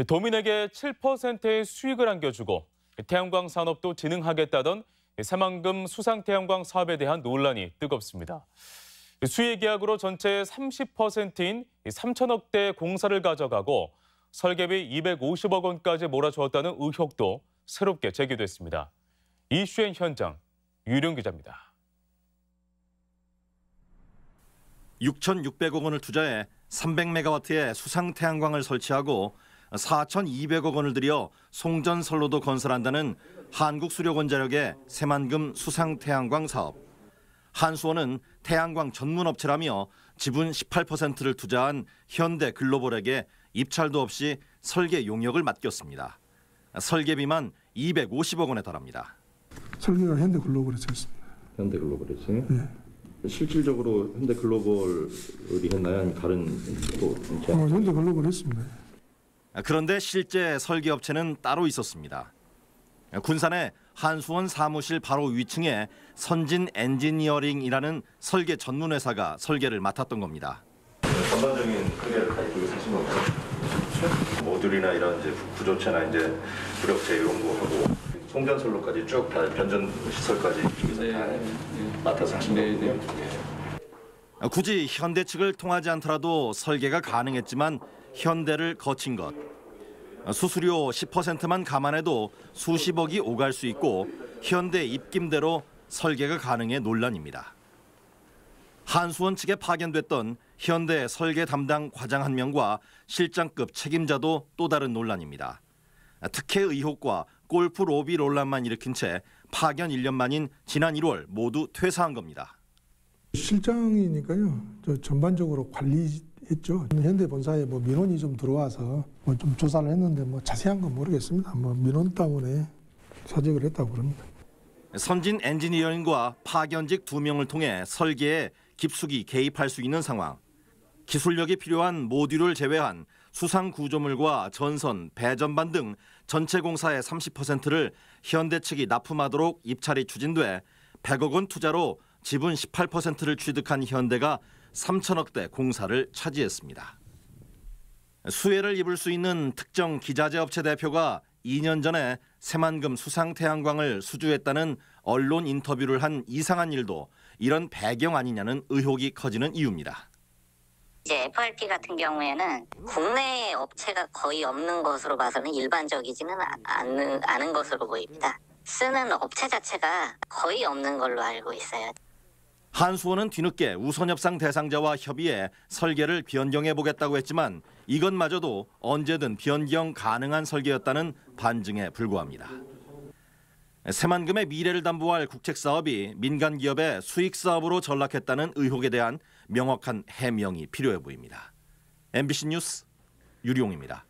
도민에게 7%의 수익을 안겨주고 태양광 산업도 진흥하겠다던 새만금 수상태양광 사업에 대한 논란이 뜨겁습니다. 수의계약으로 전체의 30%인 3천억 대 공사를 가져가고 설계비 250억 원까지 몰아주었다는 의혹도 새롭게 제기됐습니다. 이슈의 현장, 유령 기자입니다. 6,600억 원을 투자해 300메가와트의 수상태양광을 설치하고 4,200억 원을 들여 송전선로도 건설한다는 한국수력원자력의 새만금 수상태양광 사업. 한수원은 태양광 전문업체라며 지분 18%를 투자한 현대글로벌에게 입찰도 없이 설계 용역을 맡겼습니다. 설계비만 250억 원에 달합니다. 설계가 현대글로벌에서 했습니다. 현대글로벌에서요? 네. 실질적으로 현대글로벌이 했나요? 아니면 다른 또 현대글로벌 했습니다. 그런데 실제 설계업체는 따로 있었습니다. 군산의 한수원 사무실 바로 위층에 선진 엔지니어링이라는 설계 전문 회사가 설계를 맡았던 겁니다. 전반적인 크기를 가지고 사신 건가요? 모듈이나 이런 이제 구조체나 이제 부력체 이런 거 하고 송전선로까지 쭉 다 변전 시설까지 여기서 다 맡아서 하신 거군요. 굳이 현대 측을 통하지 않더라도 설계가 가능했지만 현대를 거친 것. 수수료 10%만 감안해도 수십억이 오갈 수 있고 현대 입김대로 설계가 가능해 논란입니다. 한수원 측에 파견됐던 현대 설계 담당 과장 1명과 실장급 책임자도 또 다른 논란입니다. 특혜 의혹과 골프 로비 논란만 일으킨 채 파견 1년 만인 지난 1월 모두 퇴사한 겁니다. 실장이니까요. 전반적으로 관리했죠. 현대 본사에 민원이 좀 들어와서 좀 조사를 했는데 자세한 건 모르겠습니다. 민원 때문에 사직을 했다고 그럽니다. 선진 엔지니어링과 파견직 2명을 통해 설계에 깊숙이 개입할 수 있는 상황. 기술력이 필요한 모듈을 제외한 수상 구조물과 전선, 배전반 등 전체 공사의 30%를 현대 측이 납품하도록 입찰이 추진돼 100억 원 투자로 지분 18%를 취득한 현대가 3천억대 공사를 차지했습니다. 수혜를 입을 수 있는 특정 기자재 업체 대표가 2년 전에 새만금 수상태양광을 수주했다는 언론 인터뷰를 한 이상한 일도 이런 배경 아니냐는 의혹이 커지는 이유입니다. 이제 FRP 같은 경우에는 국내 업체가 거의 없는 것으로 봐서는 일반적이지는 않은 것으로 보입니다. 쓰는 업체 자체가 거의 없는 걸로 알고 있어요. 한수원은 뒤늦게 우선협상 대상자와 협의해 설계를 변경해보겠다고 했지만 이것마저도 언제든 변경 가능한 설계였다는 반증에 불과합니다. 새만금의 미래를 담보할 국책사업이 민간기업의 수익사업으로 전락했다는 의혹에 대한 명확한 해명이 필요해 보입니다. MBC 뉴스 유리용입니다.